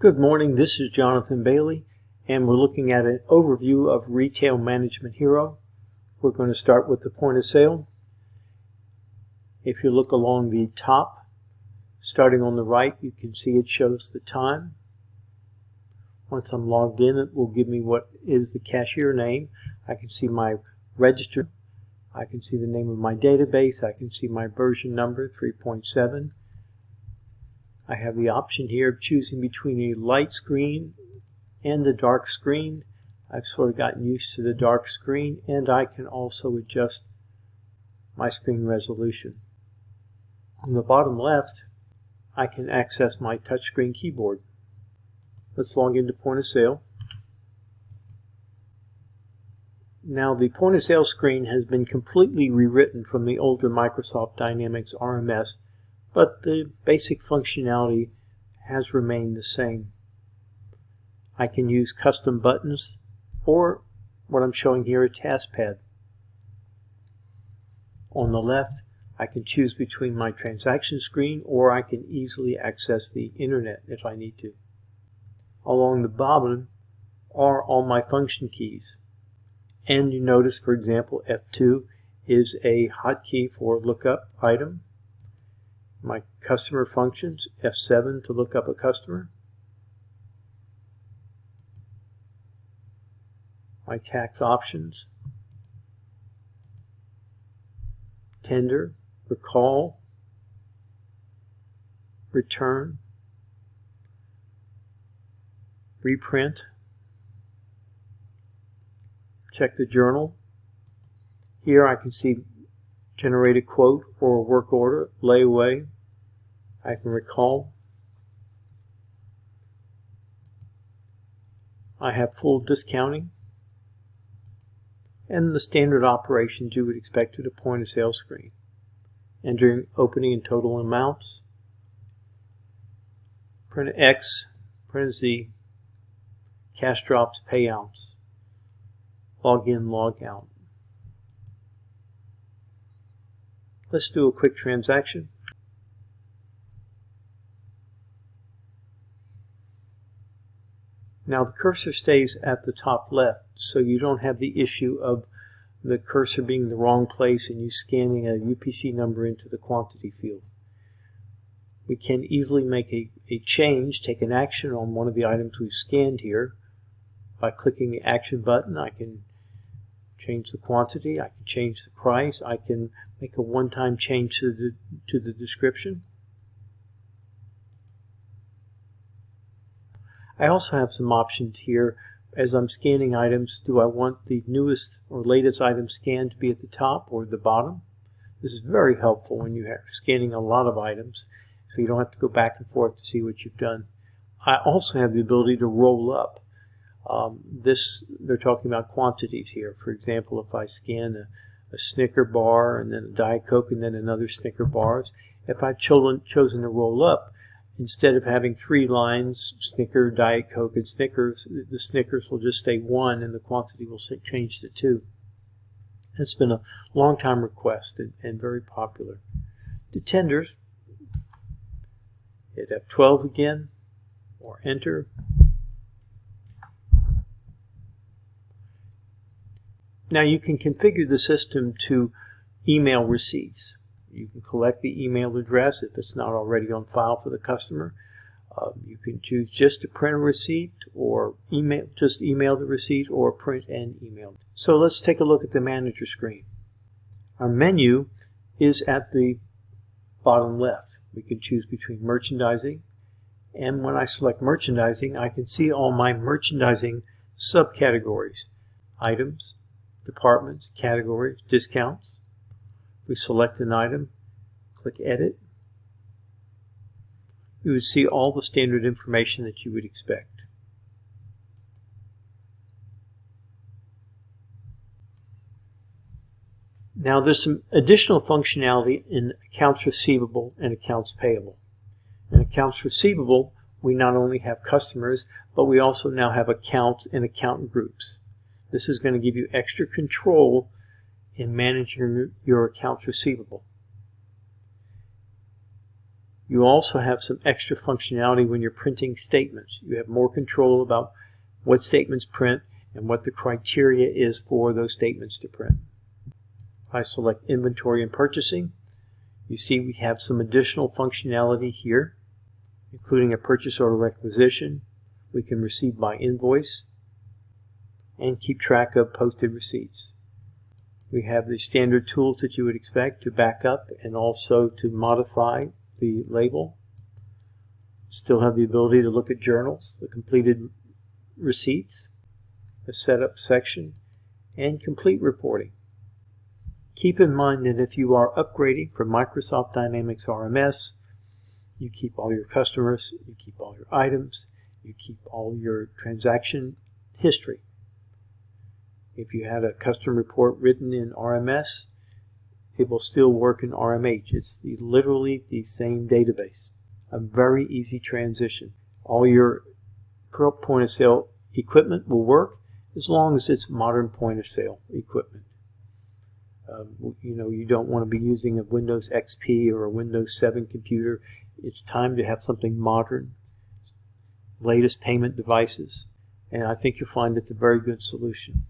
Good morning, this is Jonathan Bailey, and we're looking at an overview of Retail Management Hero. We're going to start with the point of sale. If you look along the top, starting on the right, you can see it shows the time. Once I'm logged in, it will give me what is the cashier name. I can see my register. I can see the name of my database. I can see my version number, 3.7. I have the option here of choosing between a light screen and a dark screen. I've sort of gotten used to the dark screen, and I can also adjust my screen resolution. On the bottom left, I can access my touchscreen keyboard. Let's log into point of sale. Now the point of sale screen has been completely rewritten from the older Microsoft Dynamics RMS, but the basic functionality has remained the same. I can use custom buttons or what I'm showing here, a taskpad. On the left, I can choose between my transaction screen, or I can easily access the internet if I need to. Along the bottom are all my function keys. And you notice, for example, F2 is a hotkey for lookup item. My customer functions, F7 to look up a customer. My tax options, tender, recall, return, reprint, check the journal. Here I can see generate a quote or a work order, layaway. I can recall. I have full discounting and the standard operations you would expect at a point of sale screen. Entering opening and total amounts, print X, print Z, cash drops, payouts, log in, log out. Let's do a quick transaction. Now the cursor stays at the top left, so you don't have the issue of the cursor being in the wrong place and you scanning a UPC number into the quantity field. We can easily make a change, take an action on one of the items we've scanned here. By clicking the action button, I can change the quantity, I can change the price, I can make a one-time change to the description. I also have some options here as I'm scanning items. Do I want the newest or latest item scanned to be at the top or the bottom? This is very helpful when you're scanning a lot of items, so you don't have to go back and forth to see what you've done. I also have the ability to roll up. They're talking about quantities here. For example, if I scan a Snicker bar and then a Diet Coke and then another Snicker bars, if I've chosen to roll up, instead of having 3 lines, Snicker, Diet Coke, and Snickers, the Snickers will just stay 1 and the quantity will change to 2. It's been a long time request and very popular. The tenders, hit F12 again, or enter. Now you can configure the system to email receipts. You can collect the email address if it's not already on file for the customer. You can choose just to print a receipt or just email the receipt, or print and email. So let's take a look at the manager screen. Our menu is at the bottom left. We can choose between merchandising, and when I select merchandising, I can see all my merchandising subcategories: items, departments, categories, discounts. We select an item, click Edit. You would see all the standard information that you would expect. Now there's some additional functionality in accounts receivable and accounts payable. In accounts receivable, we not only have customers, but we also now have accounts and account groups. This is going to give you extra control in managing your accounts receivable. You also have some extra functionality when you're printing statements. You have more control about what statements print and what the criteria is for those statements to print. If I select Inventory and Purchasing, you see we have some additional functionality here, including a purchase order requisition. We can receive by invoice and keep track of posted receipts. We have the standard tools that you would expect to back up and also to modify the label. Still have the ability to look at journals, the completed receipts, the setup section, and complete reporting. Keep in mind that if you are upgrading from Microsoft Dynamics RMS, you keep all your customers, you keep all your items, you keep all your transaction history. If you had a custom report written in RMS, it will still work in RMH. It's literally the same database. A very easy transition. All your point of sale equipment will work as long as it's modern point of sale equipment. You don't want to be using a Windows XP or a Windows 7 computer. It's time to have something modern, latest payment devices, and I think you'll find it's a very good solution.